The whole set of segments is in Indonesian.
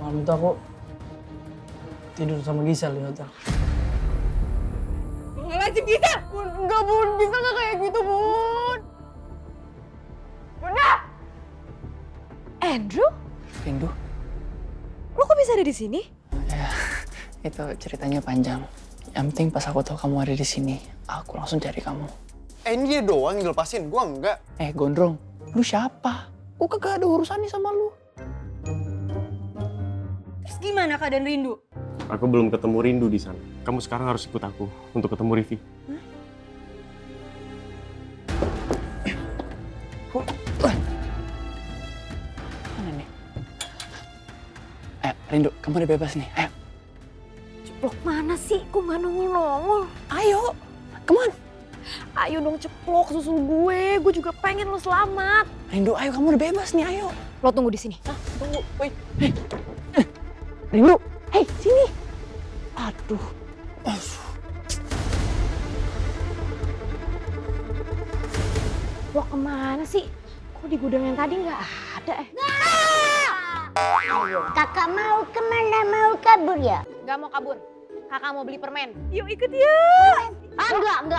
Malam itu aku tidur sama Gisel di hotel. Ngelajim Gisel! Bun, enggak Bun, bisa nggak kayak gitu Bun? Bunda! Andrew? Rindu? Lo kok bisa ada di sini? Ya, itu ceritanya panjang. Yang penting pas aku tahu kamu ada di sini, aku langsung cari kamu. Ini dia doang yang dilepasin, gua enggak. Gondrong, lu siapa? Gua kagak ada urusan nih sama lu. Terus gimana keadaan Rindu? Aku belum ketemu Rindu di sana. Kamu sekarang harus ikut aku untuk ketemu Rivi. Mana nih? Ayo, Rindu, kamu udah bebas nih. Ayo. Ceplok mana sih? Kok nggak nongol-nongol? Ayo, come on. Ayo dong ceplok, susul gue. Gue juga pengen lo selamat. Rindu, ayo kamu udah bebas nih, ayo. Lo tunggu di sini. Hah? Tunggu, wait. Rindu, hei, sini. Aduh. Lo kemana sih? Kok di gudang yang tadi nggak ada Ayo, kakak mau kemana? Mau kabur ya? Nggak mau kabur. Kakak mau beli permen. Yuk ikut yuk. Enggak.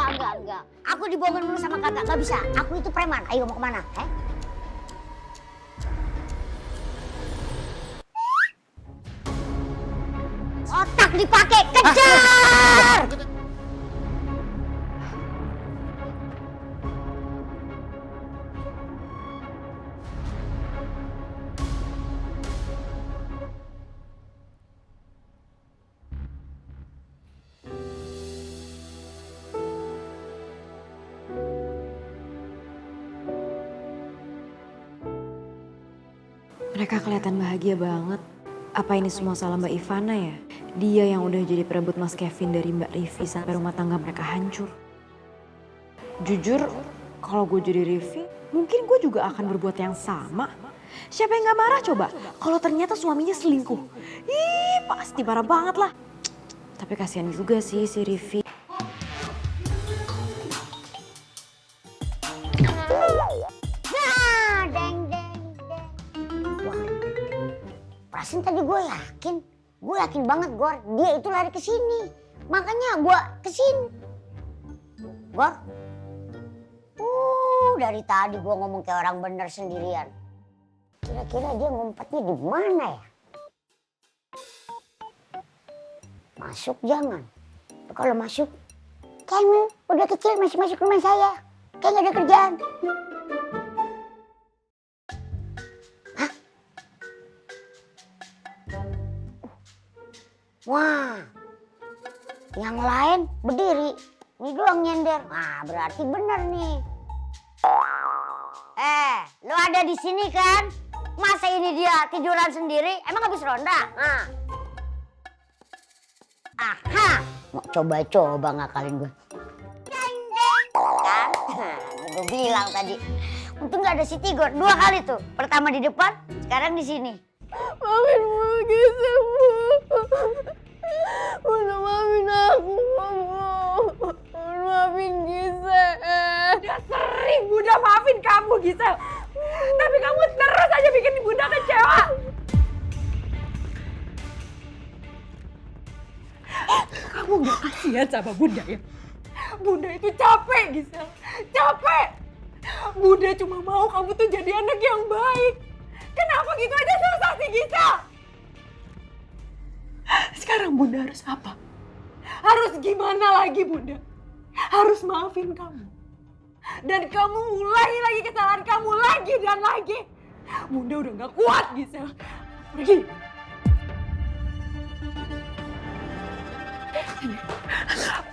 Aku dibohongin dulu sama kakak, nggak bisa. Aku itu preman. Ayo mau kemana? Otak dipakai, kejar! Mereka kelihatan bahagia banget. Apa ini semua salah Mbak Ivana ya? Dia yang udah jadi perebut Mas Kevin dari Mbak Rivi sampai rumah tangga mereka hancur. Jujur, kalau gue jadi Rivi, mungkin gue juga akan berbuat yang sama. Siapa yang gak marah coba? Kalau ternyata suaminya selingkuh. Ih, pasti marah banget lah. Tapi kasihan juga sih si Rivi. Nah, deng. Wah, perasaan tadi gue yakin banget Gor, dia itu lari ke sini. Makanya gue kesini. Gor, dari tadi gue ngomong kayak orang bener sendirian. Kira-kira dia ngumpetnya di mana ya? Masuk jangan. Kalau masuk, kamu udah kecil masih masuk rumah saya. Kayak gak ada kerjaan. Hah? Wah, yang lain berdiri. Ini doang nyender. Nah, berarti bener nih. Lo ada di sini kan? Masa ini dia tiduran sendiri? Emang habis ronda? Nah. Aha, mau coba-coba ngakalin gue. Kan? Gue bilang tadi. Untung gak ada si Tigor, 2 kali tuh. Pertama di depan, sekarang di sini. Maafin gue Gisel, Bu. Bunda maafin aku, Bu. Maafin Gisel. Udah sering Bunda maafin kamu, Gisel. Tapi kamu terus aja bikin Bunda kecewa. Kamu gak kasihan sama Bunda ya? Bunda itu capek, Gisel. Capek. Bunda cuma mau kamu tuh jadi anak yang baik. Kenapa gitu aja susah sih, Gisel? Sekarang Bunda harus apa? Harus gimana lagi, Bunda? Harus maafin kamu. Dan kamu ulangi lagi kesalahan kamu lagi dan lagi. Bunda udah gak kuat, Gisel. Pergi.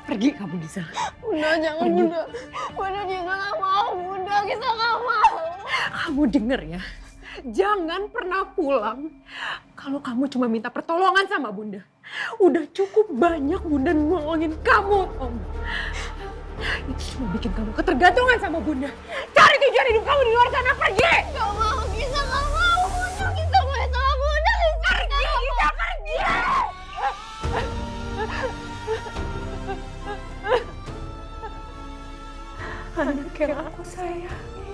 Pergi kamu, Gisel. Bunda, jangan, Bunda. Bunda, Gisel gak mau. Bunda, Gisel gak mau. Kamu denger ya. Jangan pernah pulang kalau kamu cuma minta pertolongan sama Bunda. Udah cukup banyak Bunda nolongin kamu, Om. Itu cuma bikin kamu ketergantungan sama Bunda. Cari tujuan hidup kamu di luar sana, pergi! Gak mau, Gisel gak mau. Bunda, Gisel mau sama Bunda. Pergi, Gisel, pergi! Anak yang aku sayangi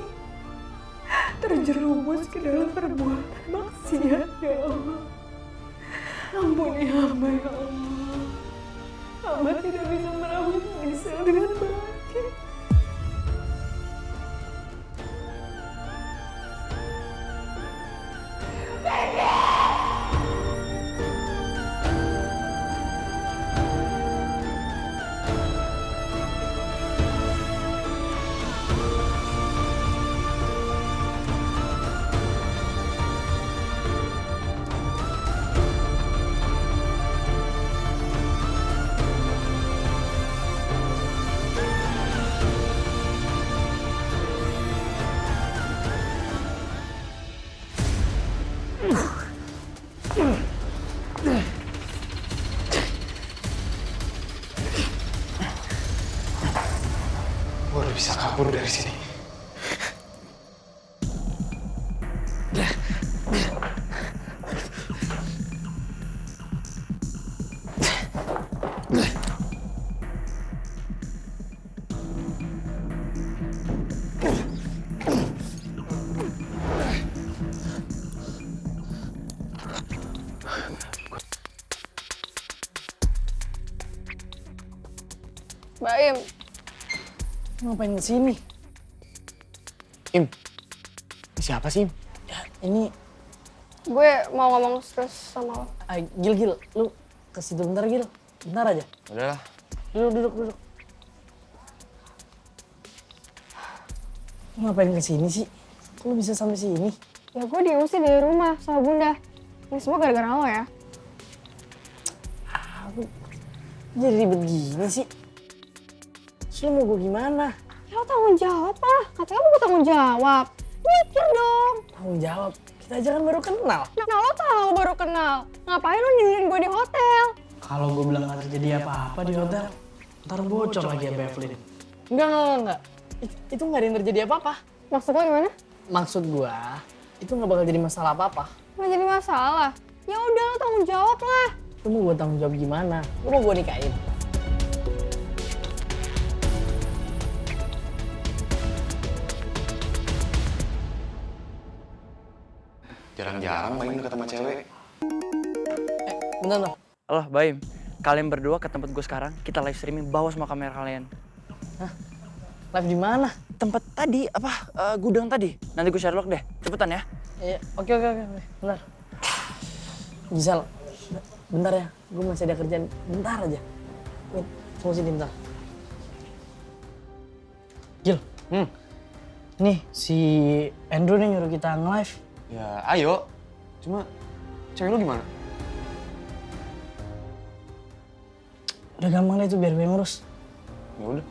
terjerumus ke dalam perbuatan maksiat, ya Allah. Ampuni hamba ya Allah. Hamba tidak bisa merawat Gisel dengan baik. Gue udah bisa kabur dari sini. Mbak Im, Ngapain kesini? Im, siapa sih Im? Ya, ini gue mau ngomong terus sama lo. Gil, lu ke situ bentar Gil. Bentar aja. Udahlah. Duduk. Lu ngapain kesini sih? Kok lu bisa sampai sini? Ya gue diusir dari rumah sama Bunda. Ini semua gara-gara lo ya. Jadi ribet gini sih. Terus lu mau gue gimana? Ya lo tanggung jawab lah. Katanya lo mau tanggung jawab. Mikir dong. Tanggung jawab. Kita aja kan baru kenal. Nah lo tahu baru kenal. Ngapain lo nyindirin gue di hotel? Kalau gue bilang gak terjadi apa-apa di hotel, ntar bocor lagi ya Evelyn. Enggak. Itu nggak ada yang terjadi apa-apa. Maksud lo gimana? Maksud gua, itu nggak bakal jadi masalah apa-apa. Nggak jadi masalah. Ya udah lo tanggung jawab lah. Lu mau gua tanggung jawab gimana? Lu mau gua nikahin? Jarang-jarang main deket sama cewek. Bentar. Halo, Baim. Kalian berdua ke tempat gue sekarang, kita live streaming, bawa semua kamera kalian. Live di mana? Tempat tadi, gudang tadi. Nanti gue share log deh, cepetan ya. Iya, oke. Bentar. Gisel, bentar ya. Gue masih ada kerjaan. Bentar aja. Wait, tunggu sini bentar. Gil. Nih, si Andrew nih nyuruh kita nge-live. Ya ayo. Cuma cewek lu gimana? Udah gampang deh itu biar gue ngurus. Ya udah.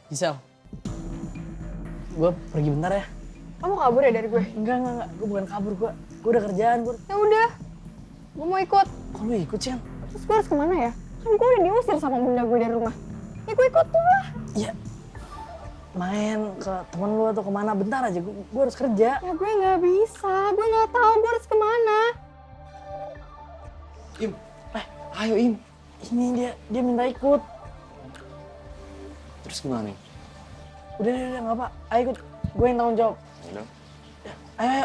Gisel, gue pergi bentar ya. Kamu kabur ya dari gue? Enggak. Gue bukan kabur, gue udah kerjaan. Ya udah. Gue mau ikut. Kok lu ikut sih? Terus gue harus kemana ya? Kan gue udah diusir sama bunda gue dari rumah. Ya gue ikut tuh lah. Ya, main ke temen lu atau kemana, bentar aja, gue harus kerja. Ya gue nggak bisa, gue nggak tahu gue harus kemana. Im, ayo Im. Ini dia minta ikut. Terus gimana nih? Udah, nggak apa, ayo ikut, gue yang tanggung jawab. Udah. Ayo.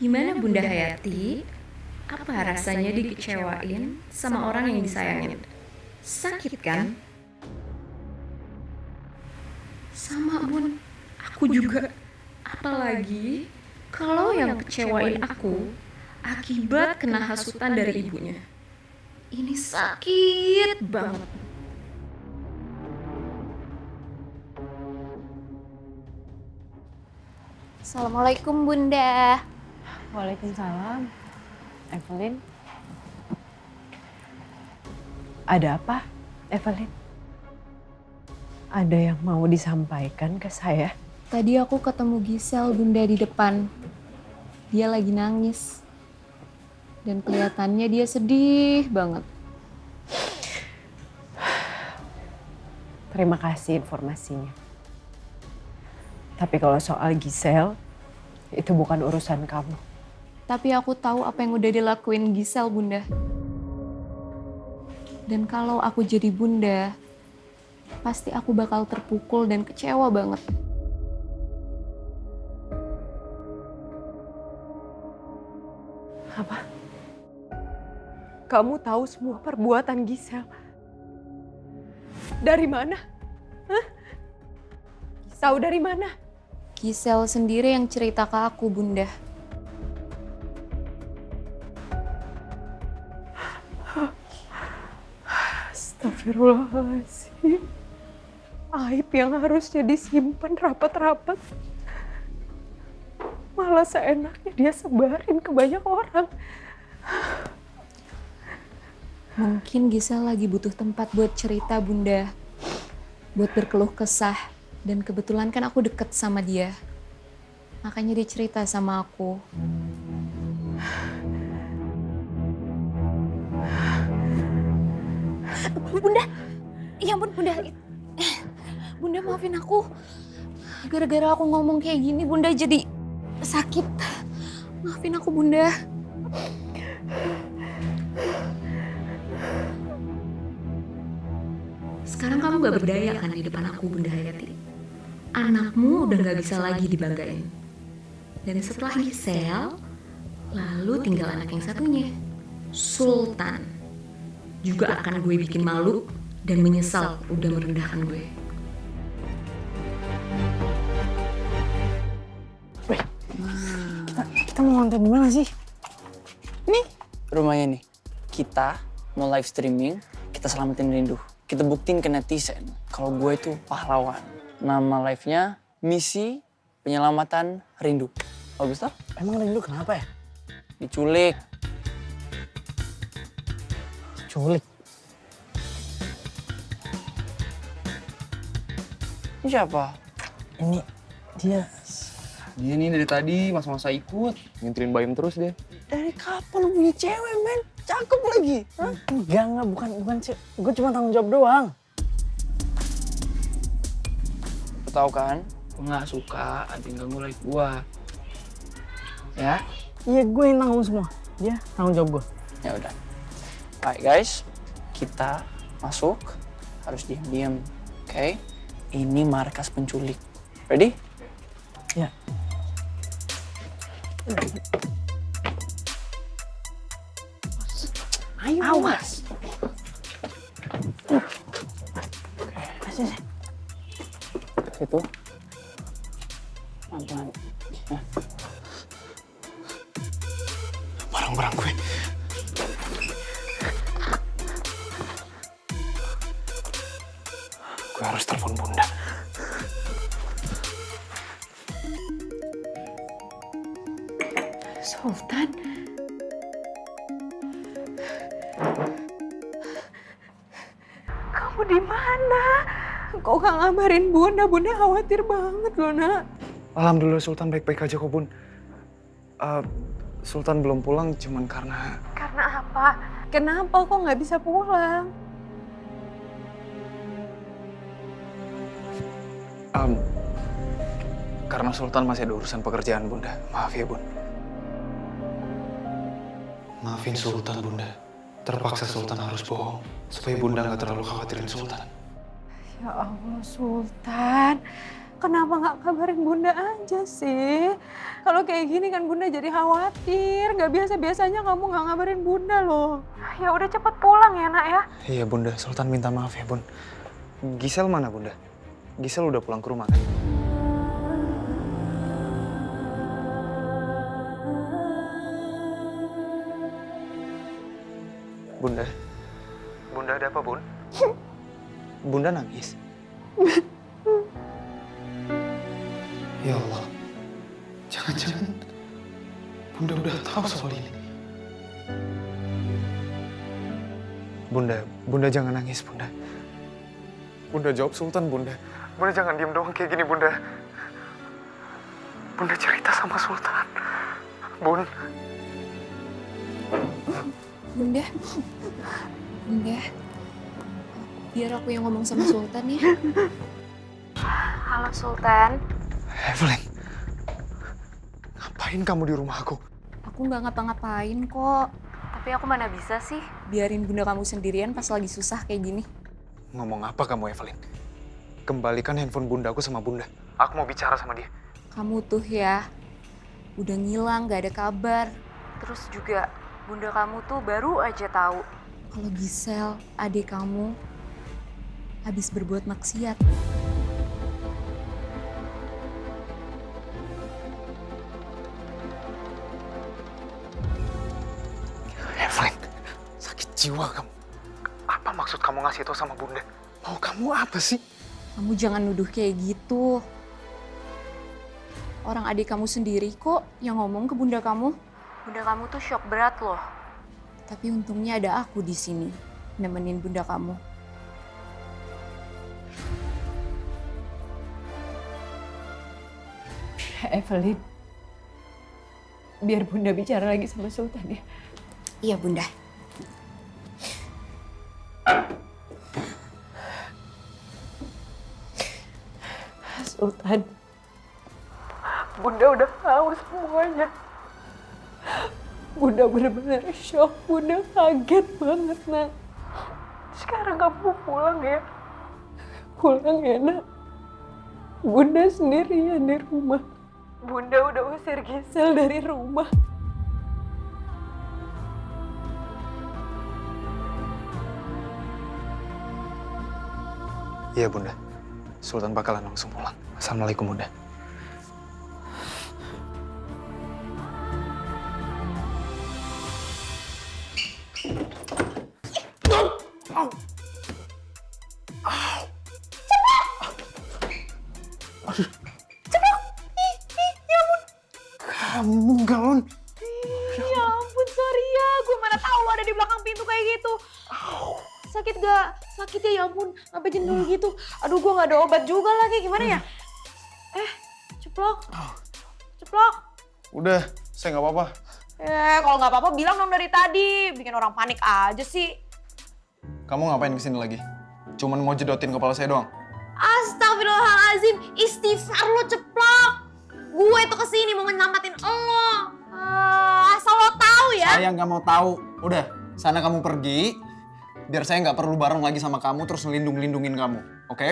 Gimana Bunda Hayati? Apa rasanya dikecewain sama orang yang disayangin? Sakit kan? Sama Bun, aku juga. Apalagi kalau yang kecewain aku akibat kena hasutan dari ibunya. Ini sakit banget. Assalamualaikum Bunda. Waalaikumsalam. Evelyn. Ada apa, Evelyn? Ada yang mau disampaikan ke saya? Tadi aku ketemu Gisel Bunda di depan. Dia lagi nangis. Dan kelihatannya dia sedih banget. Terima kasih informasinya. Tapi kalau soal Gisel, itu bukan urusan kamu. Tapi aku tahu apa yang udah dilakuin Gisel, Bunda. Dan kalau aku jadi Bunda, pasti aku bakal terpukul dan kecewa banget. Apa? Kamu tahu semua perbuatan Gisel? Dari mana? Hah? Tahu dari mana? Gisel sendiri yang cerita ke aku, Bunda. Astagfirullahaladzim. Aib yang harusnya disimpan rapat-rapat. Malah seenaknya dia sebarin ke banyak orang. Mungkin Gisel lagi butuh tempat buat cerita, Bunda. Buat berkeluh kesah. Dan kebetulan kan aku deket sama dia. Makanya dia cerita sama aku. Bunda, ya ampun Bunda. Bunda maafin aku. Gara-gara aku ngomong kayak gini, Bunda jadi sakit. Maafin aku, Bunda. Sekarang kamu gak berdaya kan di depan aku, Bunda Hayati. Anakmu udah gak bisa lagi dibanggain. Dan setelah Gisel, lalu tinggal anak yang satunya, Sultan. Juga akan gue bikin malu dan menyesal udah merendahkan gue. Kita mau nonton di mana sih? Nih, rumahnya nih. Kita mau live streaming, kita selamatin Rindu. Kita buktiin ke netizen kalau gue itu pahlawan. Nama live-nya Misi Penyelamatan Rindu. Bagus toh? Emang Rindu kenapa ya? Diculik. Culik. Ini siapa? Ini dia. Dia nih dari tadi masa-masa ikut. Ngintilin Baim terus deh. Dari kapan lu punya cewek, men? Cakep lagi. Hah? Enggak, bukan sih. Gue cuma tanggung jawab doang. Lu tahu kan? Gue gak suka ada yang ganggu live gue. Ya? Iya, gue yang tanggung semua. Dia tanggung jawab gue. Ya udah. Baik guys, kita masuk. Harus diam-diam, oke? Ini markas penculik. Ready? Ya. Ayo, awas. Sini. Situ. Pelan-pelan. Ya. Barang-barang gue. Gue harus telepon Bunda. Sultan. Kamu di mana? Kok gak ngabarin Bunda? Bunda khawatir banget loh, Nak. Alhamdulillah Sultan baik-baik aja kok, Bun. Sultan belum pulang cuman karena... Karena apa? Kenapa kok nggak bisa pulang? Karena Sultan masih ada urusan pekerjaan, Bunda. Maaf ya, Bun. Maafin Sultan, Bunda. Terpaksa Sultan harus bohong supaya Bunda nggak terlalu khawatirin Sultan. Ya Allah, Sultan. Kenapa nggak kabarin Bunda aja sih? Kalau kayak gini kan Bunda jadi khawatir. Nggak biasa-biasanya kamu nggak ngabarin Bunda loh. Ya udah cepet pulang ya, Nak ya. Iya, Bunda. Sultan minta maaf ya, Bun. Gisel mana, Bunda? Gisel udah pulang ke rumah kan? Bunda? Bunda ada apa, Bun? Bunda nangis? Ya Allah, jangan-jangan Bunda udah tahu soal ini. Bunda jangan nangis, Bunda. Bunda jawab Sultan, Bunda. Bunda jangan diem doang kayak gini, Bunda. Bunda cerita sama Sultan. Bun. Bunda. Bunda. Biar aku yang ngomong sama Sultan ya. Halo Sultan. Evelyn, ngapain kamu di rumah aku? Aku nggak ngapa-ngapain kok. Tapi aku mana bisa sih biarin bunda kamu sendirian pas lagi susah kayak gini. Ngomong apa kamu, Evelyn? Kembalikan handphone bundaku sama bunda. Aku mau bicara sama dia. Kamu tuh ya, udah ngilang gak ada kabar. Terus juga bunda kamu tuh baru aja tahu kalau Gisel, adik kamu, habis berbuat maksiat. Evelyn, sakit jiwa kamu. Apa maksud kamu ngasih itu sama bunda? Mau kamu apa sih? Kamu jangan nuduh kayak gitu. Orang adik kamu sendiri kok yang ngomong ke bunda kamu. Bunda kamu tuh shock berat loh. Tapi untungnya ada aku di sini nemenin bunda kamu. Evelyn, biar bunda bicara lagi sama Sultan ya. Iya bunda. Sultan, bunda udah tahu semuanya. Bunda benar-benar shock, bunda kaget banget nak. Sekarang kamu pulang ya. Pulang ya nak. Bunda sendirian di rumah. Bunda udah usir Gisel dari rumah. Iya bunda, Sultan bakalan langsung pulang. Assalamualaikum bunda. Kamu galon. Ya ampun, sorry ya. Gue mana tahu lo ada di belakang pintu kayak gitu. Sakit gak? Sakit ya ampun. Sampai jendul gitu. Aduh, gue gak ada obat juga lagi. Gimana ya? Ceplok. Ceplok. Udah, saya nggak apa-apa. Kalau nggak apa-apa bilang dong dari tadi. Bikin orang panik aja sih. Kamu ngapain kesini lagi? Cuman mau jedotin kepala saya doang. Astagfirullahaladzim. Istighfar lo, Ceplok. Gue tuh kesini mau nyelamatin lo. Asal lo tahu ya. Saya nggak mau tahu. Udah, sana kamu pergi. Biar saya nggak perlu bareng lagi sama kamu terus ngelindungin kamu, oke?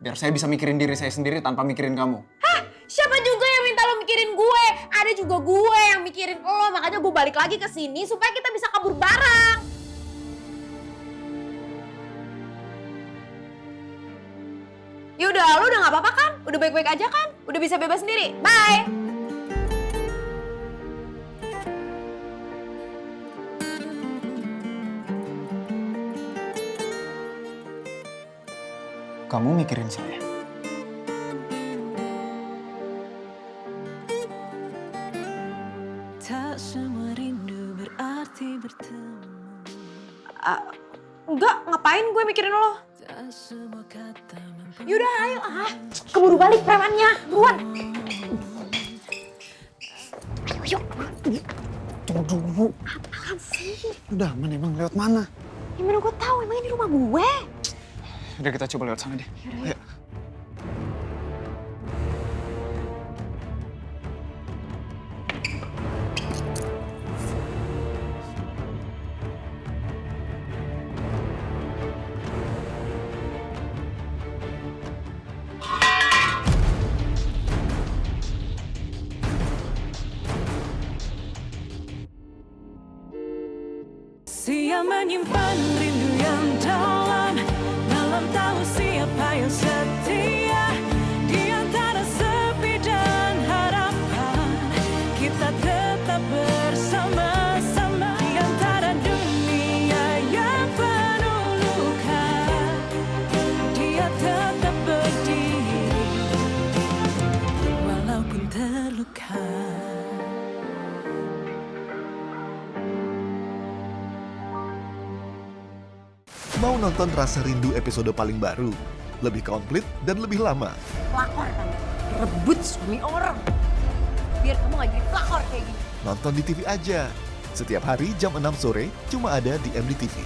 Biar saya bisa mikirin diri saya sendiri tanpa mikirin kamu. Hah? Siapa juga yang minta lo mikirin gue? Ada juga gue yang mikirin lo. Makanya gue balik lagi ke sini supaya kita bisa kabur bareng. Yaudah, lo udah gak apa-apa kan? Udah baik-baik aja kan? Udah bisa bebas sendiri? Bye! Kamu mikirin saya? Tak semua rindu berarti bertemu. Enggak, ngapain gue mikirin lo? Tak semua kata mampu. Yaudah, ayo. Keburu balik premannya, buruan. Yuk. Tunggu dulu. Apaan sih? Udah aman emang lewat mana? Gimana gue tahu emang ini rumah gue? Udah kita coba lewat sana deh. Ayo. Siap menyimpan rindu yang dalam, dalam tahu siapa yang setia. Di antara sepi dan harapan, kita tetap bersama-sama. Di antara dunia yang penuh luka, dia tetap berdiri, walaupun terluka. Mau nonton Rasa Rindu episode paling baru? Lebih komplit dan lebih lama? Pelakor kan? Rebut suami orang. Biar kamu gak jadi pelakor kayak gini. Nonton di TV aja. Setiap hari jam 6 sore, cuma ada di MDTV.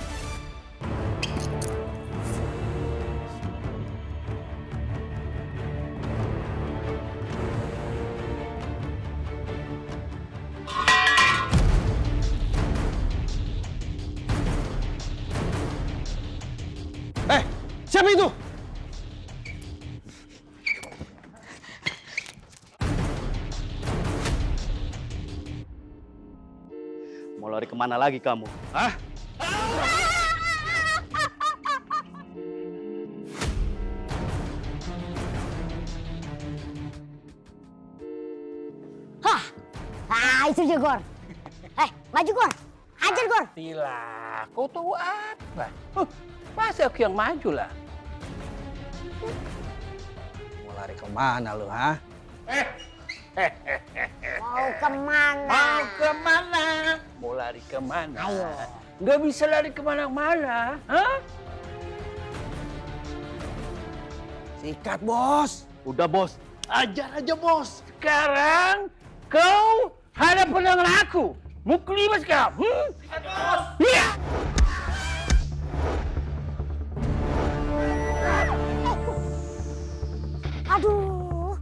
Mau lari kemana lagi kamu? Hah? Hah? Ah, itu dia, Gor. Maju, Gor. Hajar, Gor. Pastilah, kau tahu apa? Masa aku yang maju lah? Mau lari kemana lu, ha? Mau kemana? Mau kemana? Mau lari kemana? Ayo. Nggak bisa lari kemana-mana, hah? Sikat, Bos. Udah, Bos. Ajar aja, Bos. Sekarang kau hadapin dengan aku. Mukul 5 sekarang. Sikat, Bos. Iya. Aduh.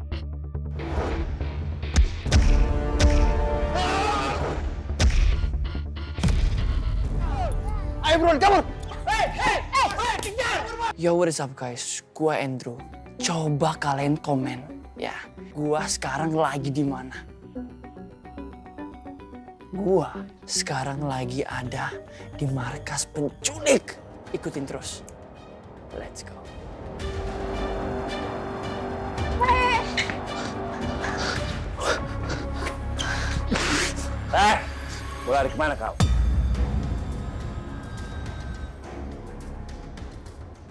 Ayo buruan, kabur. Yo, what is up guys? Gua Andrew. Coba kalian komen ya. Gua sekarang lagi di mana? Gua sekarang lagi ada di markas penculik. Ikutin terus. Let's go. Mau lari kemana kau?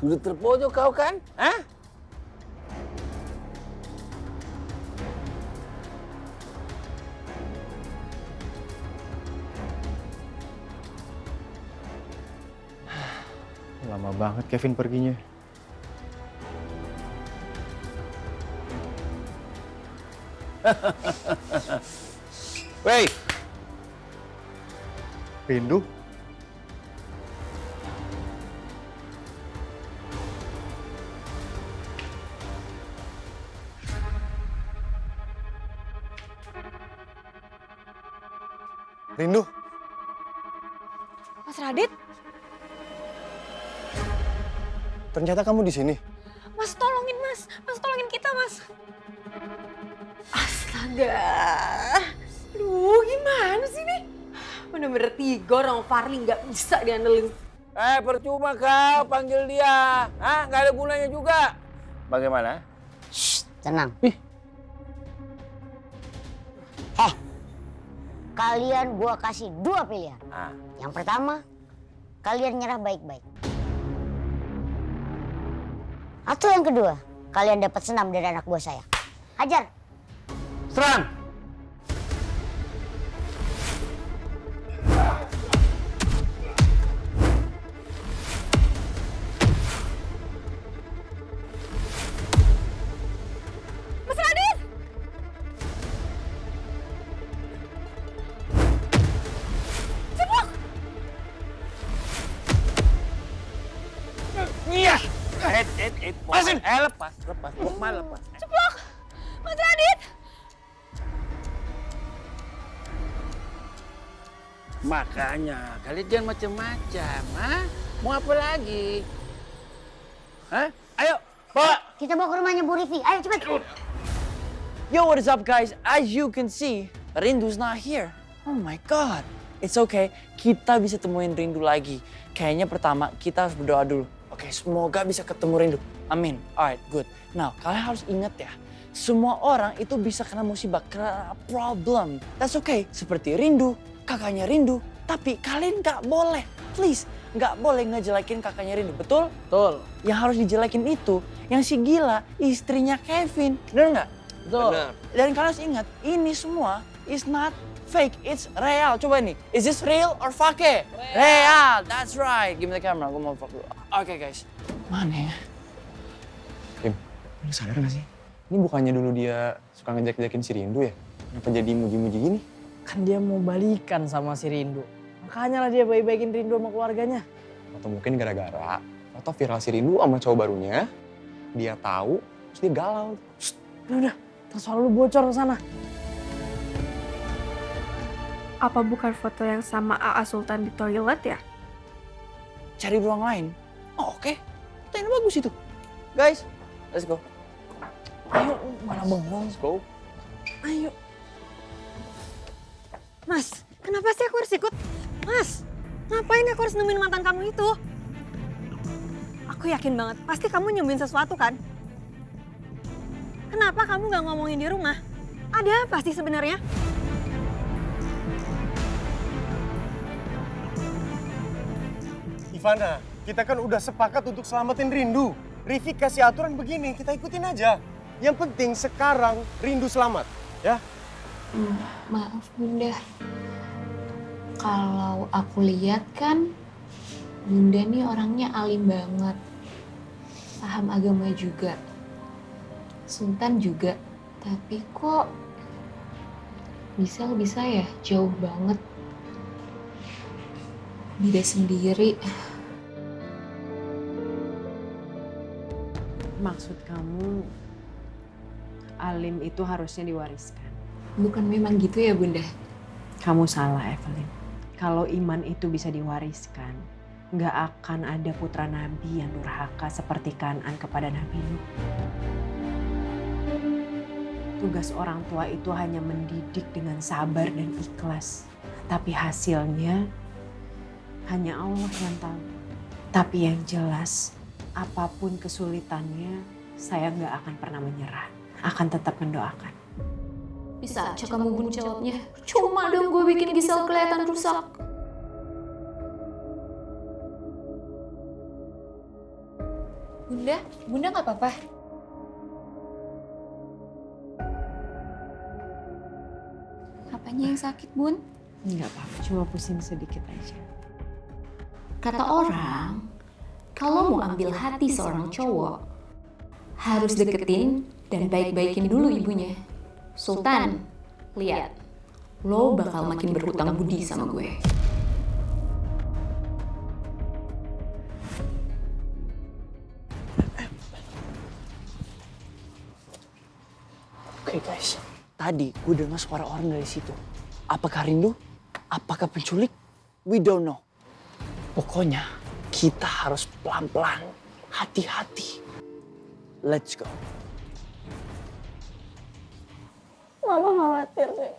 Duduk terpojok kau kan? Hah? Lama banget Kevin perginya. Wey, Rindu? Rindu? Mas Radit, Ternyata kamu di sini. Mas tolongin Mas. Mas tolongin kita Mas. Astaga. Aduh gimana sih nih? Bener-bener Tigor sama Farli nggak bisa diandelin. percuma kau panggil dia. Hah? Nggak ada gunanya juga. Bagaimana? Shh, tenang. Kalian gua kasih 2 pilihan. Yang pertama, kalian nyerah baik-baik. Atau yang kedua, kalian dapat senam dari anak buah saya. Hajar. Serang! Mas Radit! Ceplok! Iya! Lepasin! Lepas. Lepas. Ceplok! Mas Radit! Makanya, kalian jangan macam-macam, ha? Mau apa lagi? Hah? Ayo, bawa! Kita bawa ke rumahnya Bu Rivi. Ayo cepet. Yo, what is up guys? As you can see, Rindu's not here. Oh my god. It's okay, kita bisa temuin Rindu lagi. Kayaknya pertama kita harus berdoa dulu. Oke, semoga bisa ketemu Rindu. Amin. Alright, good. Now, kalian harus ingat ya, semua orang itu bisa kena musibah, kena problem. That's okay. Seperti Rindu, kakaknya Rindu. Tapi kalian nggak boleh, please, nggak boleh ngejelekin kakaknya Rindu. Betul? Betul. Yang harus dijelekin itu, yang si gila, istrinya Kevin. Bener nggak? Betul. Dan kalian harus ingat, ini semua is not fake, it's real. Coba nih, is this real or fake? Real, that's right. Give me the camera, gue mau fokus dulu. Oke guys, mana ya? Kim, lu sadar gak sih? Ini bukannya dulu dia suka ngejek-jekin si Rindu ya? Kenapa jadi muji-muji gini? Kan dia mau balikan sama si Rindu. Makanya lah dia baik-baikin Rindu sama keluarganya. Atau mungkin gara-gara foto viral si Rindu sama cowok barunya, dia tahu, terus dia galau. Udah, terus lu bocor ke sana. Apa bukan foto yang sama AA Sultan di toilet ya? Cari ruang lain. Oh, oke. Foto yang bagus itu. Guys, let's go. Ayo, mana bengong. Let's go. Ayo. Mas, kenapa Kenapa sih aku harus ikut? Mas, ngapain aku harus nemuin mantan kamu itu? Aku yakin banget, pasti kamu nyembunyiin sesuatu kan? Kenapa kamu gak ngomongin di rumah? Ada apa sih sebenarnya? Ivana, kita kan udah sepakat untuk selamatin Rindu. Rifki kasih aturan begini, kita ikutin aja. Yang penting sekarang Rindu selamat, ya? Maaf Bunda. Kalau aku lihat kan, Bunda nih orangnya alim banget. Paham agama juga. Sultan juga. Tapi kok bisa ya jauh banget. Beda sendiri. Maksud kamu, alim itu harusnya diwariskan? Bukan memang gitu ya Bunda? Kamu salah, Evelyn. Kalau iman itu bisa diwariskan, nggak akan ada putra Nabi yang durhaka seperti Kan'an kepada Nabi Nuh. Tugas orang tua itu hanya mendidik dengan sabar dan ikhlas. Tapi hasilnya hanya Allah yang tahu. Tapi yang jelas, apapun kesulitannya, saya nggak akan pernah menyerah. Akan tetap mendoakan. Bisa aja kamu Bun jawabnya. Cuma dong gue bikin Gisel kelihatan rusak. Bunda nggak apa-apa? Apanya yang sakit, Bun? Nggak apa-apa, cuma pusing sedikit aja. Kata orang, kalau mau ambil hati seorang cowok, harus deketin dan baik-baikin dulu ibunya. Sultan, lihat, lo bakal makin berhutang budi sama gue. Oke guys, tadi gue dengar suara orang dari situ. Apakah Rindu? Apakah penculik? We don't know. Pokoknya kita harus pelan-pelan, hati-hati. Let's go. Mama khawatir deh.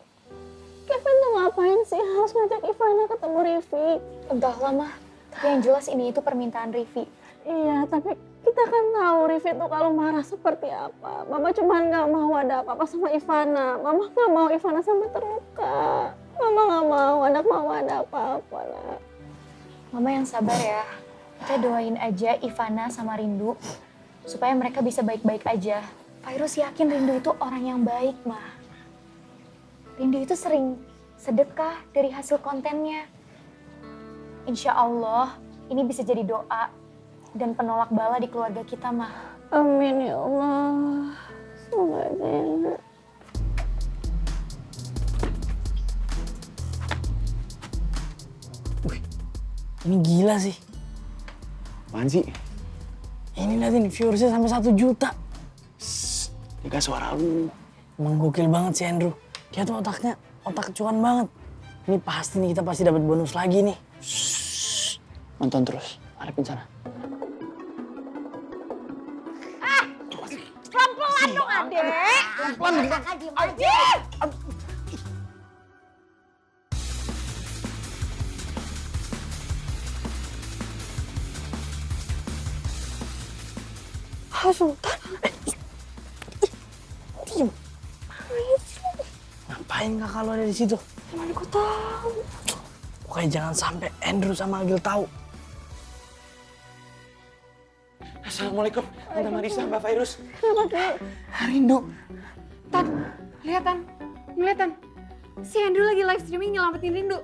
Kevin tuh ngapain sih harus ngajak Ivana ketemu Rifki? Entahlah, Mah. Tapi yang jelas ini itu permintaan Rifki. Iya, tapi kita kan tahu Rifki tuh kalau marah seperti apa. Mama cuma nggak mau ada apa-apa sama Ivana. Mama nggak mau Ivana sampai terluka. Mama nggak mau anak mama ada apa-apa lah. Mama yang sabar ya. Kita doain aja Ivana sama Rindu supaya mereka bisa baik-baik aja. Virus yakin Rindu itu orang yang baik, Mah. Rindu itu sering sedekah dari hasil kontennya. Insya Allah ini bisa jadi doa dan penolak bala di keluarga kita, Mah. Amin ya Allah. Semoga aja ya, Nak. Ini gila sih. Apaan sih? Ini liatin viewersnya sampai 1 juta. Jaga suara lu. Emang gokil banget sih Andrew. Dia tuh otaknya otak cuan banget. Ini pasti nih kita pasti dapat bonus lagi nih. Nonton terus, hadapin sana. Pelan-pelan dong, Adek. Pelan-pelan. Diem aja. Sultan. Diam. Ngapain kakak lo ada di situ? Gimana gue tahu? Pokoknya jangan sampai Andrew sama Agil tahu. Assalamualaikum, Tante Marisa, Mbak Virus. Kenapa, Ki? Rindu. Tan, lihat Tan. Ngeliat Tan. Si Andrew lagi live streaming nyelamatin Rindu.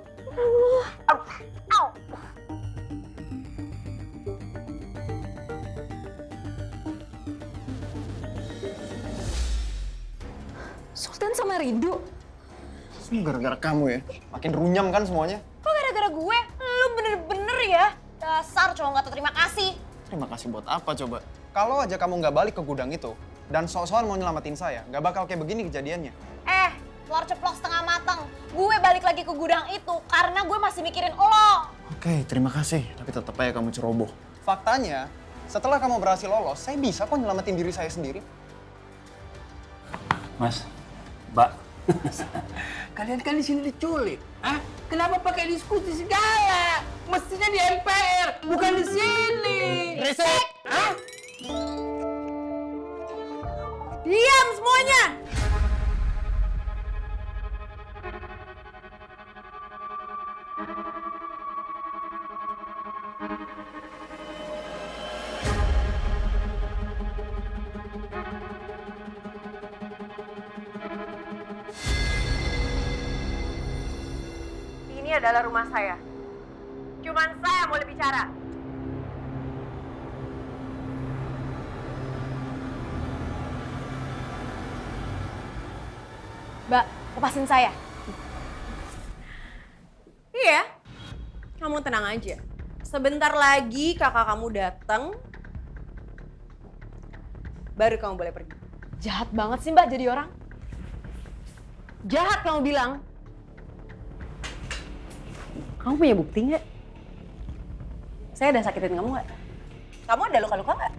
Sultan sama Rindu? Semua gara-gara kamu ya. Makin runyam kan semuanya. Kok gara-gara gue? Lu bener-bener ya. Dasar cowok gak tau terima kasih. Terima kasih buat apa coba? Kalau aja kamu nggak balik ke gudang itu dan sok-sokan mau nyelamatin saya, nggak bakal kayak begini kejadiannya. Telur ceplok setengah mateng. Gue balik lagi ke gudang itu karena gue masih mikirin lo. Oke, terima kasih. Tapi tetap aja kamu ceroboh. Faktanya, setelah kamu berhasil lolos, saya bisa kok nyelamatin diri saya sendiri. Mas, Mbak, Kalian kan di sini diculik. Hah? Kenapa pakai diskusi segala? Mestinya di MPR, bukan di sini. Resek! Hah? Diam semuanya! Ini adalah rumah saya. Cuman saya yang boleh bicara. Mbak, lepasin saya. Iya, kamu tenang aja. Sebentar lagi kakak kamu datang, baru kamu boleh pergi. Jahat banget sih mbak jadi orang. Jahat kamu bilang. Kamu punya bukti nggak? Saya udah sakitin kamu nggak? Kamu ada luka-luka nggak?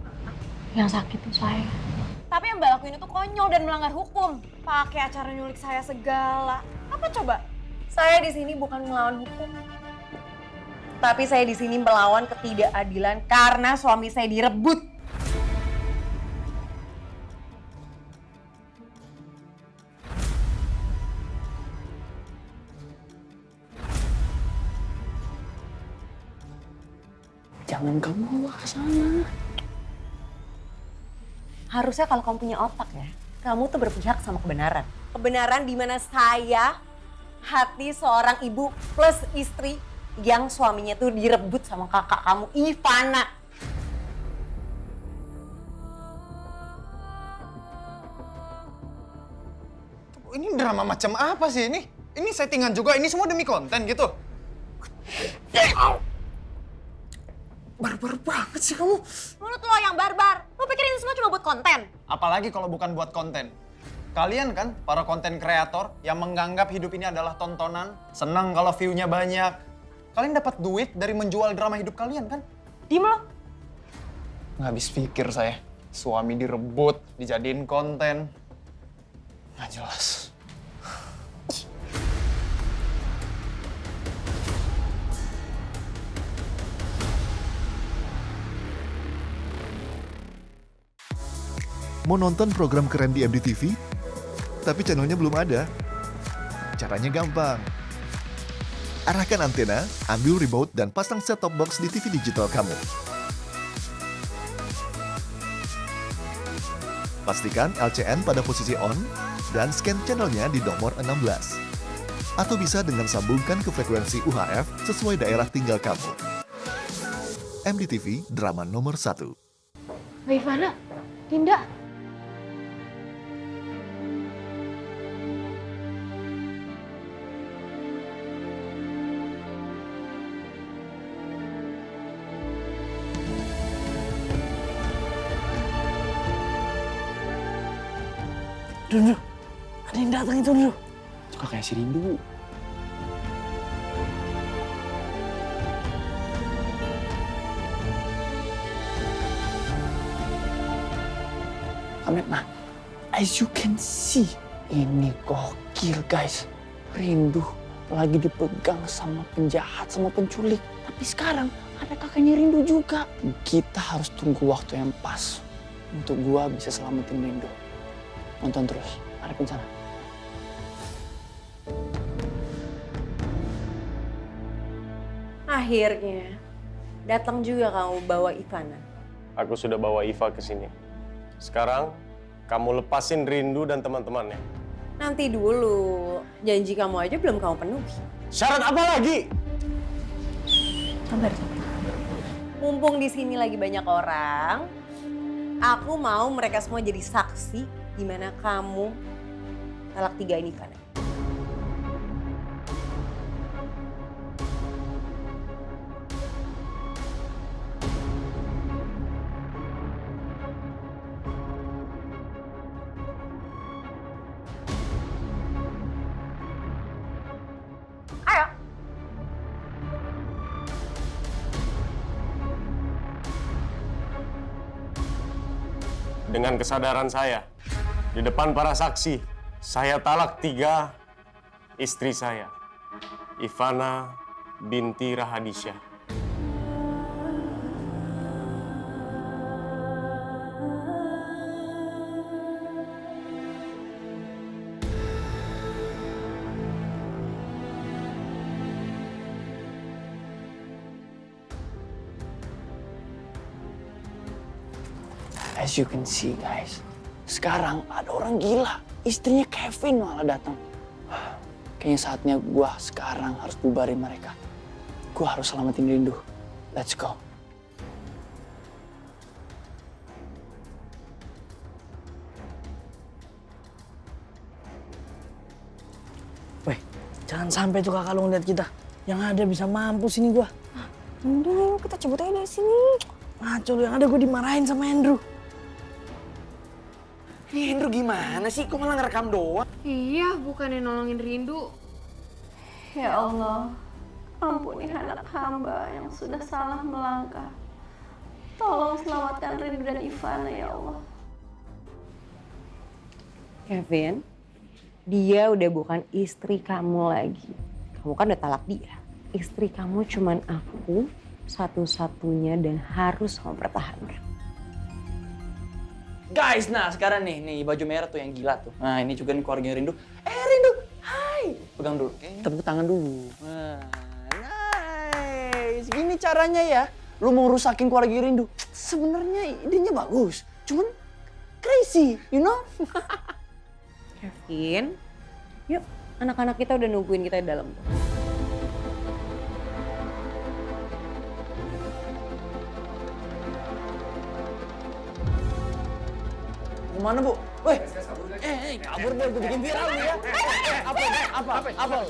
Yang sakit tuh saya. Tapi yang mbak lakuin itu konyol dan melanggar hukum. Pakai acara nyulik saya segala. Apa coba? Saya di sini bukan melawan hukum. Tapi saya di sini melawan ketidakadilan karena suami saya direbut. Jangan kamu bawa ke sana. Harusnya kalau kamu punya otak ya, kamu tuh berpihak sama kebenaran. Kebenaran di mana saya, hati seorang ibu plus istri yang suaminya tuh direbut sama kakak kamu, Ivana. Ini drama macam apa sih ini? Ini settingan juga, ini semua demi konten gitu. Barbar banget sih kamu. Mulut lo yang barbar. Lo pikir ini semua cuma buat konten? Apalagi kalau bukan buat konten. Kalian kan para konten kreator yang menganggap hidup ini adalah tontonan, senang kalau view-nya banyak. Kalian dapat duit dari menjual drama hidup kalian kan? Diem lo. Nggak habis pikir saya. Suami direbut, dijadiin konten. Nggak jelas. Mau nonton program keren di MDTV? Tapi channelnya belum ada? Caranya gampang. Arahkan antena, ambil remote, dan pasang set-top box di TV digital kamu. Pastikan LCN pada posisi on, dan scan channelnya di nomor 16. Atau bisa dengan sambungkan ke frekuensi UHF sesuai daerah tinggal kamu. MDTV, drama nomor 1. Mbak Ivana, Dinda. Dulu, ada yang datang itu dulu. Suka kayak si Rindu. Amet, nah, as you can see, ini gokil guys. Rindu lagi dipegang sama penjahat, sama penculik. Tapi sekarang ada kakaknya Rindu juga. Kita harus tunggu waktu yang pas untuk gua bisa selamatin Rindu. Nonton terus, hadapin sana. Akhirnya, datang juga kamu bawa Ivana. Aku sudah bawa Iva ke sini. Sekarang, kamu lepasin Rindu dan teman-temannya. Nanti dulu, janji kamu aja belum kamu penuhi. Syarat apa lagi? Sabar. Mumpung di sini lagi banyak orang, aku mau mereka semua jadi saksi di mana kamu talak 3 ini, Ivana. Ayo. Dengan kesadaran saya, di depan para saksi, saya talak 3 istri saya, Ivana binti Rahadisyah. As you can see guys, sekarang ada orang gila, istrinya Kevin malah datang. Kayaknya saatnya gua sekarang harus bubarin mereka. Gua harus selamatin Rindu. Let's go. Weh, jangan sampai tuh kakak lu ngeliat kita. Yang ada bisa mampus ini gua. Udah, yuk kita cabut aja dari sini. Ngaco lu, yang ada gua dimarahin sama Andrew. Andrew gimana sih? Kok malah ngerekam doang? Iya, bukannya nolongin Rindu. Ya Allah, ampuni anak hamba yang sudah salah melangkah. Tolong selamatkan Rindu dan Ivana ya Allah. Kevin, dia udah bukan istri kamu lagi. Kamu kan udah talak dia. Istri kamu cuman aku satu-satunya dan harus mempertahankan. Guys, nah sekarang nih baju merah tuh yang gila tuh. Nah ini juga nih keluarganya Rindu. Rindu, hai. Pegang dulu, tepuk tangan dulu. Nah, nice. Gini caranya ya. Lu mau rusakin keluarga Rindu. Sebenarnya idenya bagus. Cuman crazy, you know? Kevin, yuk anak-anak kita udah nungguin kita di dalam tuh. Kemana bu? Weh, kabur deh, gue bikin viral nih ya. Apa?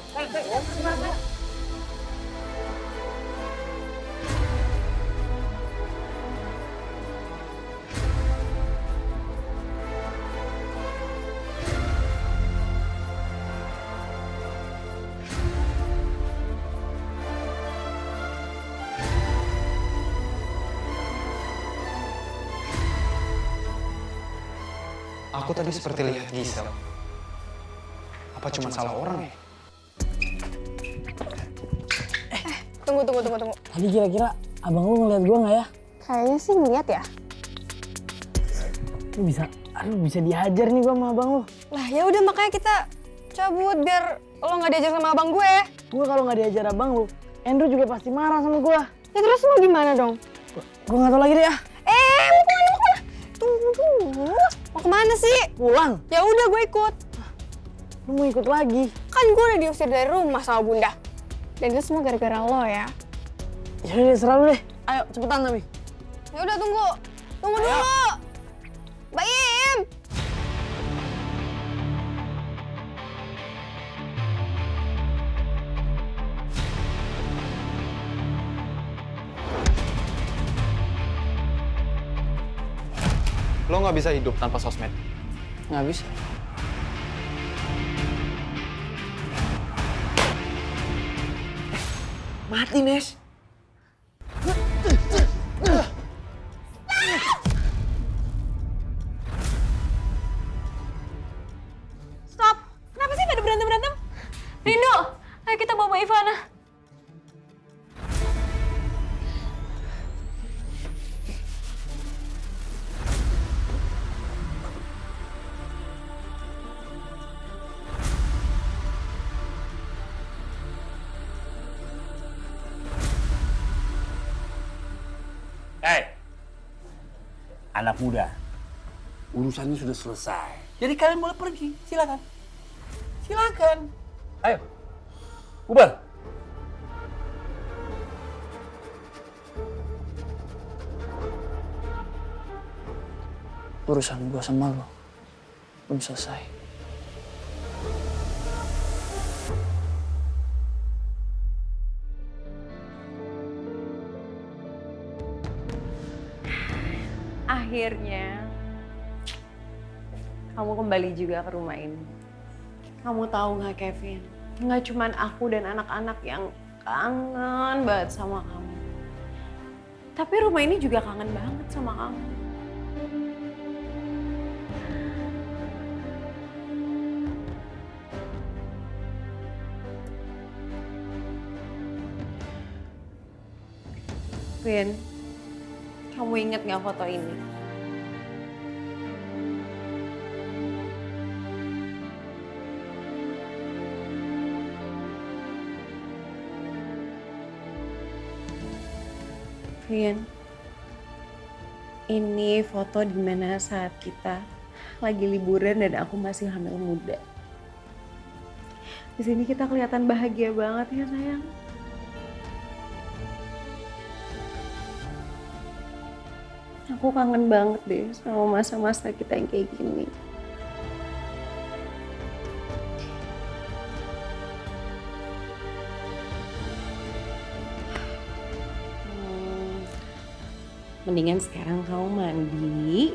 Aku tadi seperti lihat Gisel. Apa cuma salah orang ya? Tunggu. Tadi kira-kira abang lu ngeliat gua nggak ya? Kayaknya sih ngeliat ya. Lu bisa dihajar nih gua sama abang lu. Lah ya udah makanya kita cabut biar lo nggak diajar sama abang gue. Gua kalau nggak diajar abang lu, Andrew juga pasti marah sama gua. Ya terus lo gimana dong? Gua nggak tahu lagi deh ya. Mau kemana? Tunggu. Mau kemana sih? Pulang. Ya udah gue ikut. Lu mau ikut lagi? Kan gue udah diusir dari rumah sama bunda. Dan itu semua gara-gara lo ya. Ya udah serah lu deh. Ayo cepetan tapi. Ya udah tunggu dulu. Mbak Im. Lo nggak bisa hidup tanpa sosmed. Nggak bisa. Mati, Nes. Stop. Kenapa sih gak ada berantem-berantem? Rindu, ayo kita bawa Mbak Ivana. Anak muda, urusannya sudah selesai. Jadi kalian boleh pergi, silakan. Silakan. Ayo, bubar. Urusan gua sama lo belum selesai. Akhirnya kamu kembali juga ke rumah ini. Kamu tahu nggak Kevin? Nggak cuman aku dan anak-anak yang kangen banget sama kamu. Tapi rumah ini juga kangen banget sama kamu. Vin, kamu inget gak foto ini? Vin, ini foto dimana saat kita lagi liburan dan aku masih hamil muda. Di sini kita kelihatan bahagia banget ya sayang. Aku kangen banget deh sama masa-masa kita yang kayak gini. Mendingan sekarang kamu mandi,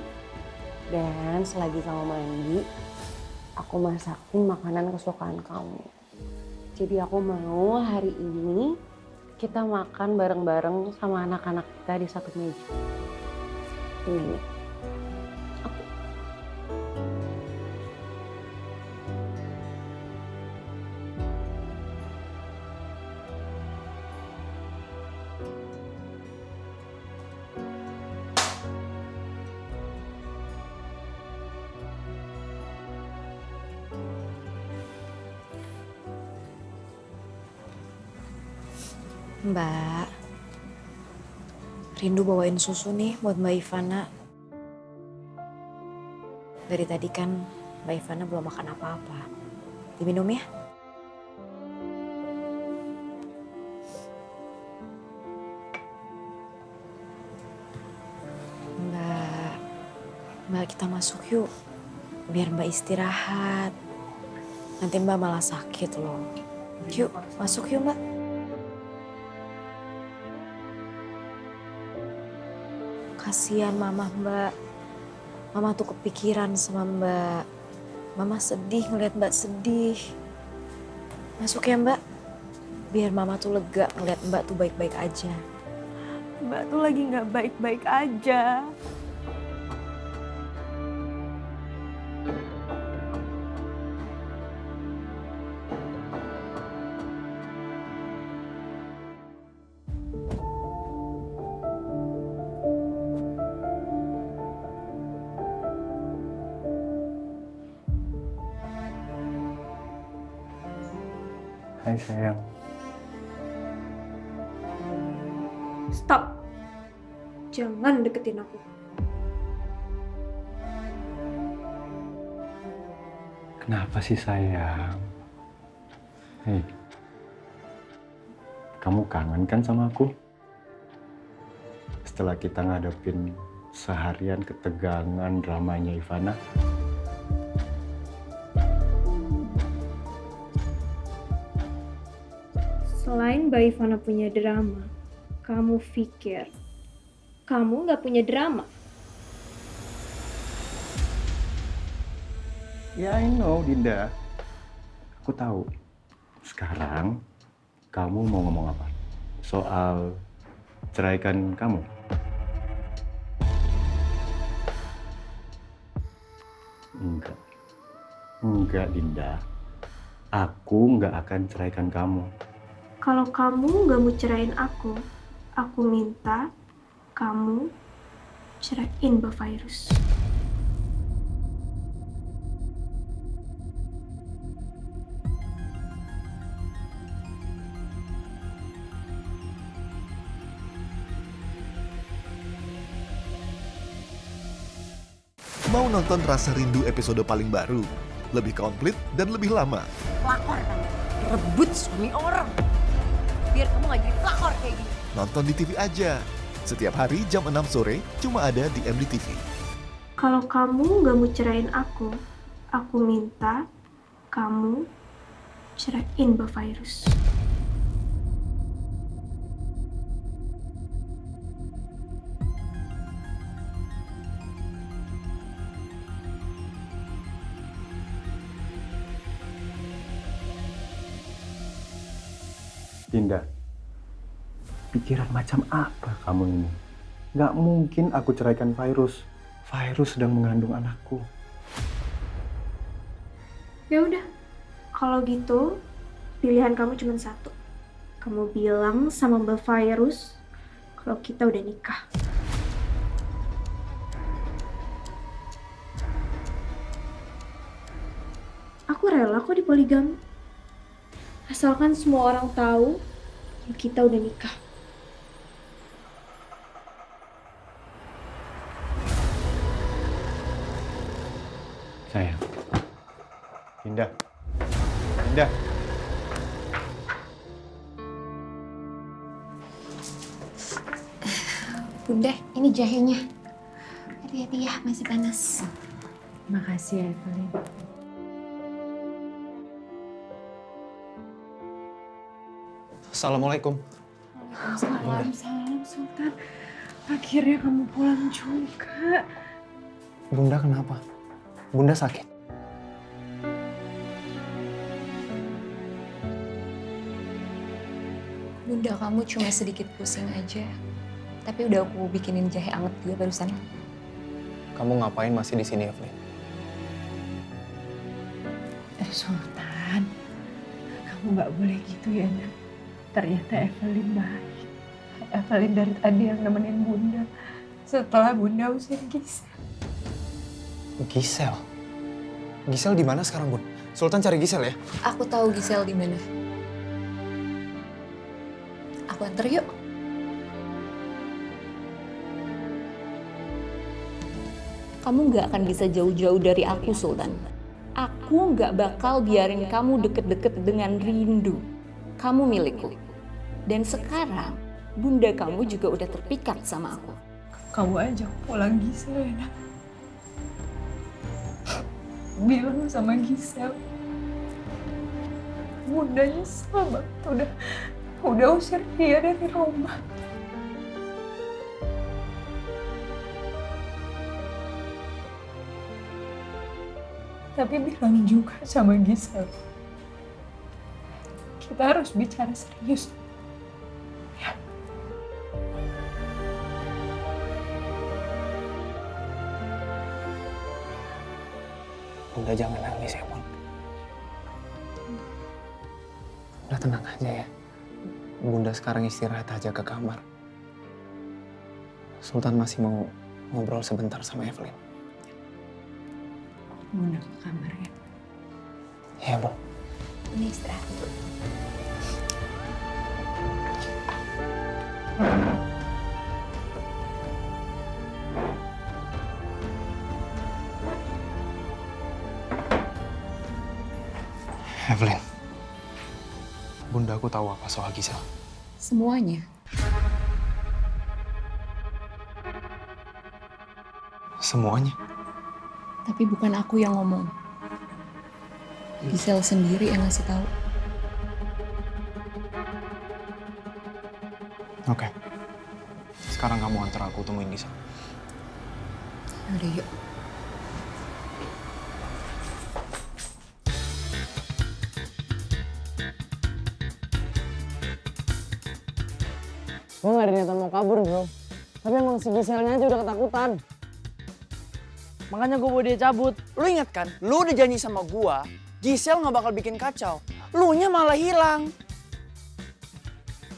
dan selagi kamu mandi, aku masakin makanan kesukaan kamu. Jadi aku mau hari ini kita makan bareng-bareng sama anak-anak kita di satu meja. Ini. Mbak, Rindu bawain susu nih buat Mbak Ivana. Dari tadi kan Mbak Ivana belum makan apa-apa. Diminum ya? Mbak kita masuk yuk. Biar Mbak istirahat. Nanti Mbak malah sakit loh. Yuk, masuk yuk Mbak. Kasihan Mama Mbak. Mama tuh kepikiran sama Mbak. Mama sedih ngeliat Mbak sedih. Masuk ya Mbak. Biar Mama tuh lega ngeliat Mbak tuh baik-baik aja. Mbak tuh lagi nggak baik-baik aja. Hai sayang. Stop. Jangan deketin aku. Kenapa sih sayang? Hei, kamu kangen kan sama aku? Setelah kita ngadepin seharian ketegangan dramanya Ivana. Selain Mbak Ivana punya drama, kamu pikir kamu nggak punya drama? Ya, I know, Dinda. Aku tahu. Sekarang, kamu mau ngomong apa? Soal ceraikan kamu? Enggak. Enggak, Dinda. Aku nggak akan ceraikan kamu. Kalau kamu nggak mau cerain aku minta kamu ceraiin Mbak Virus. Mau nonton Rasa Rindu episode paling baru? Lebih komplit dan lebih lama? Pelakor kan? Rebut suami orang. Biar kamu gak jadi pelakor kayak gini. Nonton di TV aja. Setiap hari jam 6 sore cuma ada di MDTV. Kalau kamu nggak mau cerain aku minta kamu ceraiin Mbak Virus. Dinda, pikiran macam apa kamu ini? Gak mungkin aku ceraikan Virus. Virus sedang mengandung anakku. Ya udah, kalau gitu pilihan kamu cuma satu. Kamu bilang sama Mbak Virus kalau kita udah nikah. Aku rela kok dipoligami. Asalkan semua orang tahu kalau kita udah nikah. Sayang. Indah. Indah. Bunda, ini jahenya. Hati-hati ya, masih panas. Makasih ya, Evelyn. Assalamualaikum. Salam Sultan. Akhirnya kamu pulang juga. Bunda kenapa? Bunda sakit? Bunda, kamu cuma sedikit pusing aja. Tapi udah aku bikinin jahe anget dia barusan. Kamu ngapain masih di sini, Evelyn? Sultan, kamu nggak boleh gitu ya, Nak. Ternyata Evelyn baik. Evelyn dari tadi yang nemenin Bunda. Setelah Bunda usir Gisel. Gisel? Gisel di mana sekarang, Bun? Sultan cari Gisel ya? Aku tahu Gisel di mana. Aku anter yuk. Kamu nggak akan bisa jauh-jauh dari aku, Sultan. Aku nggak bakal biarin kamu deket-deket dengan Rindu. Kamu milikku. Dan sekarang, bunda kamu juga udah terpikat sama aku. Kamu ajak pulang Gisel ya, Nak. Bilang sama Gisel. Bunda nyesel banget udah usir dia dari rumah. Tapi bilang juga sama Gisel. Kita harus bicara serius. Ya. Bunda jangan nangis ya, Bun. Udah tenang aja ya. Bunda sekarang istirahat aja ke kamar. Sultan masih mau ngobrol sebentar sama Evelyn. Bunda ke kamar ya. Iya, Bu. Ini istirahat. Evelyn, Bunda aku tahu apa soal Gisel. Semuanya. Semuanya? Tapi bukan aku yang ngomong. Gisel sendiri yang ngasih tahu. Oke. Sekarang kamu antar aku temuin Gisel. Udah yuk. Gue gak ada niatan mau kabur, bro. Tapi emang si Giselnya aja udah ketakutan. Makanya gue bawa dia cabut. Lu inget kan? Lu udah janji sama gua, Gisel gak bakal bikin kacau. Lu nya malah hilang.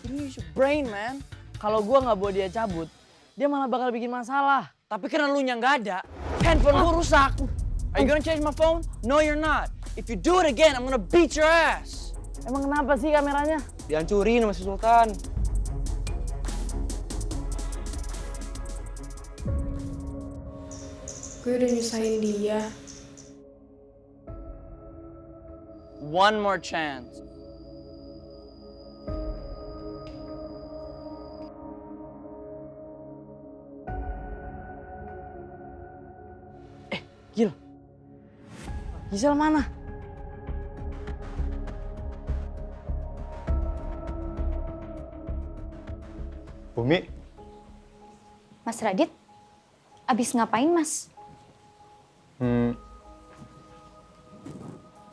You use your brain, man. Kalau gue gak bawa dia cabut, dia malah bakal bikin masalah. Tapi karena lu nya gak ada, handphone gua rusak. Are you gonna change my phone? No, you're not. If you do it again, I'm gonna beat your ass. Emang kenapa sih kameranya? Dihancurin sama si Sultan. Gue udah nyusahin dia. One more chance. Gil. Gisel mana? Bumi, Mas Radit, abis ngapain Mas?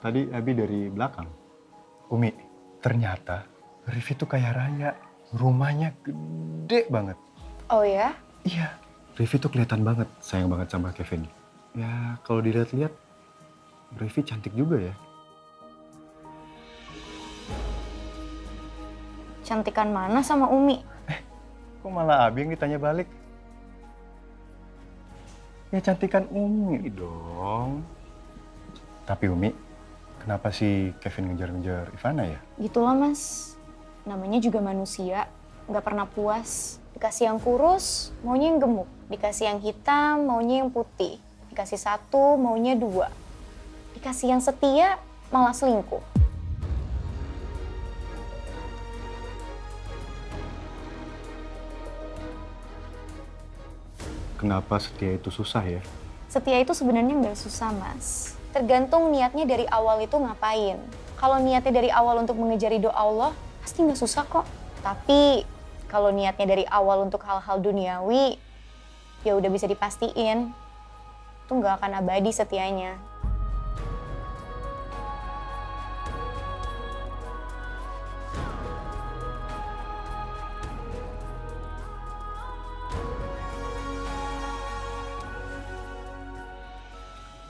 tadi Abi dari belakang. Umi, ternyata Rivi tuh kaya raya. Rumahnya gede banget. Oh ya? Iya. Rivi tuh kelihatan banget sayang banget sama Kevin. Ya, kalau dilihat-lihat, Rivi cantik juga ya. Cantikan mana sama Umi? Kok malah Abi yang ditanya balik? Ya cantikan Umi dong. Tapi Umi, kenapa sih Kevin ngejar-ngejar Ivana ya? Gitulah Mas, namanya juga manusia, nggak pernah puas. Dikasih yang kurus, maunya yang gemuk. Dikasih yang hitam, maunya yang putih. Dikasih satu, maunya dua. Dikasih yang setia, malah selingkuh. Kenapa setia itu susah ya? Setia itu sebenarnya nggak susah Mas. Tergantung niatnya dari awal itu ngapain. Kalau niatnya dari awal untuk mengejar ridho Allah, pasti nggak susah kok. Tapi kalau niatnya dari awal untuk hal-hal duniawi, ya udah bisa dipastiin, itu nggak akan abadi setianya.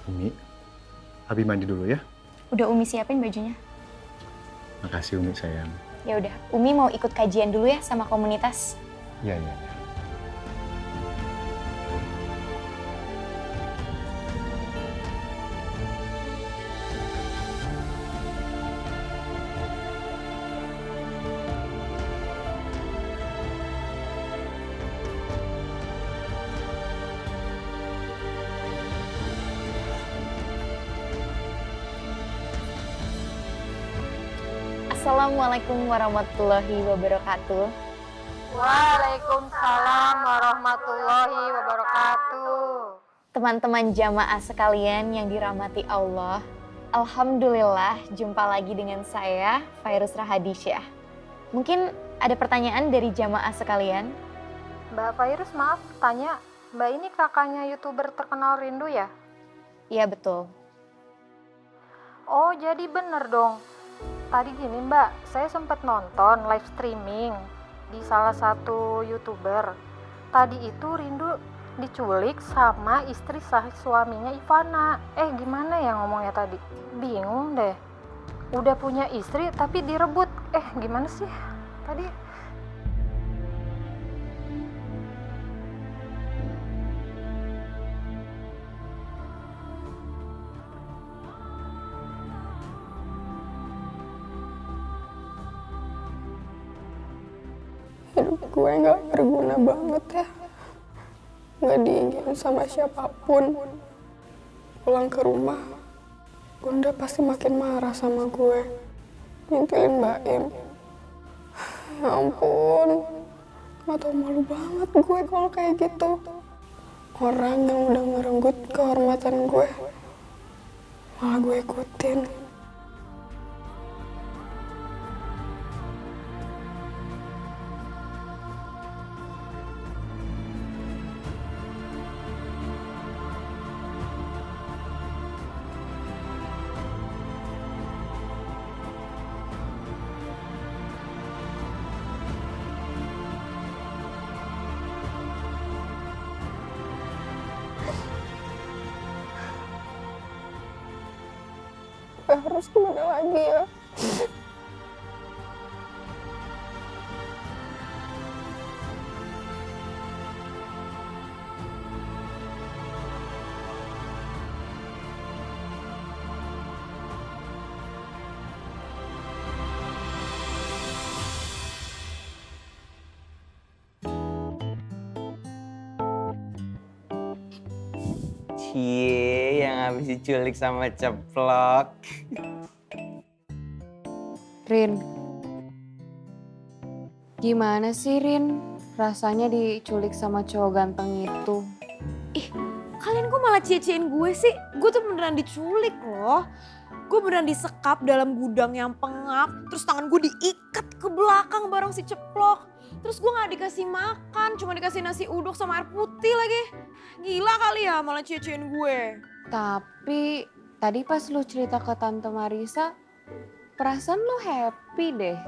Umi, Abi mandi dulu ya. Udah Umi siapin bajunya? Makasih Umi sayang. Ya udah, Umi mau ikut kajian dulu ya sama komunitas. Iya. Assalamualaikum warahmatullahi wabarakatuh. Waalaikumsalam warahmatullahi wabarakatuh. Teman-teman jamaah sekalian yang dirahmati Allah, alhamdulillah jumpa lagi dengan saya, Fairuz Rahadisyah. Mungkin ada pertanyaan dari jamaah sekalian? Mbak Fairuz, maaf tanya, Mbak ini kakaknya YouTuber terkenal Rindu ya? Iya betul. Oh jadi bener dong. Tadi gini Mbak, saya sempat nonton live streaming di salah satu YouTuber. Tadi itu Rindu diculik sama istri sah suaminya Ivana. Gimana ya ngomongnya tadi? Bingung deh. Udah punya istri tapi direbut. Gimana sih tadi? Hidup gue gak berguna banget ya. Gak diingin sama siapapun. Pulang ke rumah, Bunda pasti makin marah sama gue. Ngintilin Mbak Im. Ya ampun, gak tau malu banget gue kalau kayak gitu. Orang yang udah ngerenggut kehormatan gue, malah gue ikutin. Harus gimana lagi ya? Cie, yang habis diculik sama Ceplok. Rin, gimana sih Rin rasanya diculik sama cowok ganteng itu? Kalian kok malah cie-ciein gue sih? Gue tuh beneran diculik loh. Gue beneran disekap dalam gudang yang pengap. Terus tangan gue diikat ke belakang bareng si Ceplok. Terus gue gak dikasih makan, cuma dikasih nasi uduk sama air putih lagi. Gila kali ya malah cie-ciein gue. Tapi tadi pas lu cerita ke Tante Marisa, perasaan lu happy deh.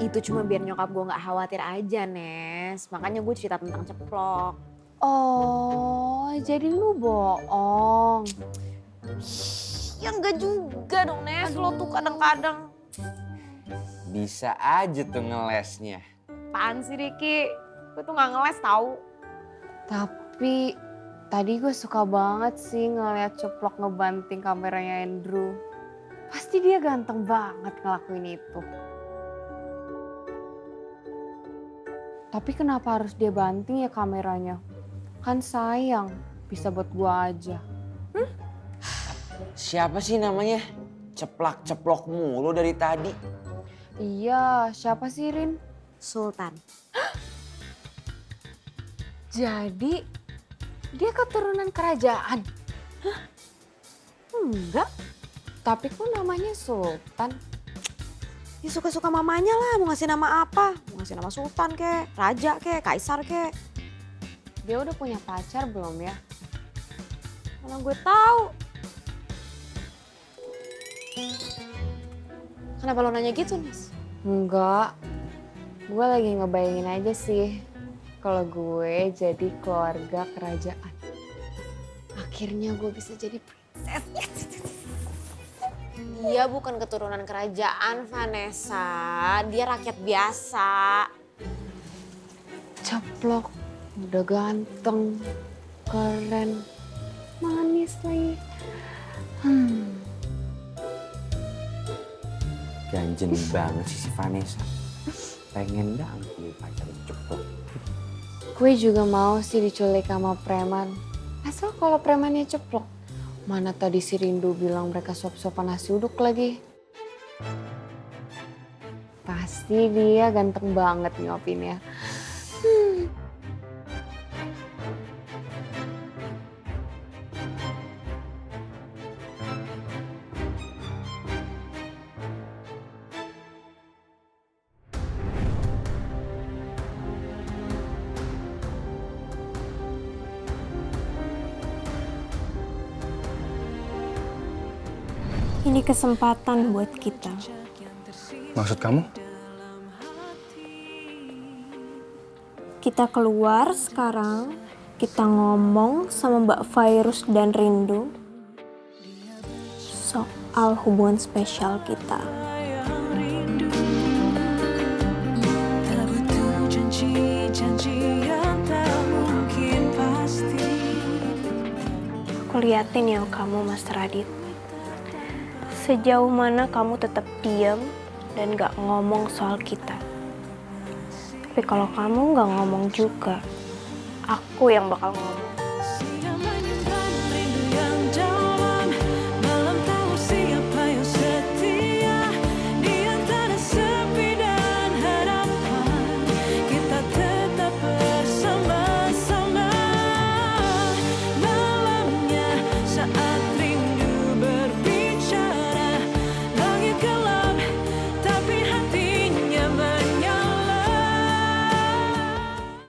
Itu cuma biar nyokap gue gak khawatir aja, Nes. Makanya gue cerita tentang Ceplok. Oh, jadi lu bohong. Ya enggak juga dong, Nes. Lo tuh kadang-kadang. Bisa aja tuh ngelesnya. Apaan sih Riki? Gue tuh gak ngeles tau. Tapi tadi gue suka banget sih ngeliat Ceplok ngebanting kameranya Andrew. Pasti dia ganteng banget ngelakuin itu. Tapi kenapa harus dia banting ya kameranya? Kan sayang, bisa buat gue aja. Siapa sih namanya? Ceplak-ceplok mulu dari tadi. Iya, siapa sih Rin? Sultan. Jadi dia keturunan kerajaan? Hah? Enggak. Tapi kok namanya Sultan? Ya suka-suka mamanya lah, mau ngasih nama apa? Mau ngasih nama Sultan kek, Raja kek, Kaisar kek. Dia udah punya pacar belum ya? Mana gue tahu. Kenapa lo nanya gitu, Nis? Enggak. Gue lagi ngebayangin aja sih kalau gue jadi keluarga kerajaan. Akhirnya gue bisa jadi princess. Dia bukan keturunan kerajaan, Vanessa. Dia rakyat biasa. Ceplok, udah ganteng, keren, manis lagi. Ganjen banget sih si Vanessa. Pengen banget nih pacar Ceplok. Gue juga mau sih diculik sama preman. Asal kalau premannya Ceplok. Mana tadi si Rindu bilang mereka suap-suapan nasi uduk lagi. Pasti dia ganteng banget nyuapinnya. Ini kesempatan buat kita. Maksud kamu? Kita keluar sekarang, kita ngomong sama Mbak Virus dan Rindu soal hubungan spesial kita. Tak butuh janji-janji yang tak mungkin pasti. Aku liatin ya kamu, Mas Radit. Sejauh mana kamu tetap diam dan gak ngomong soal kita. Tapi kalau kamu gak ngomong juga, aku yang bakal ngomong.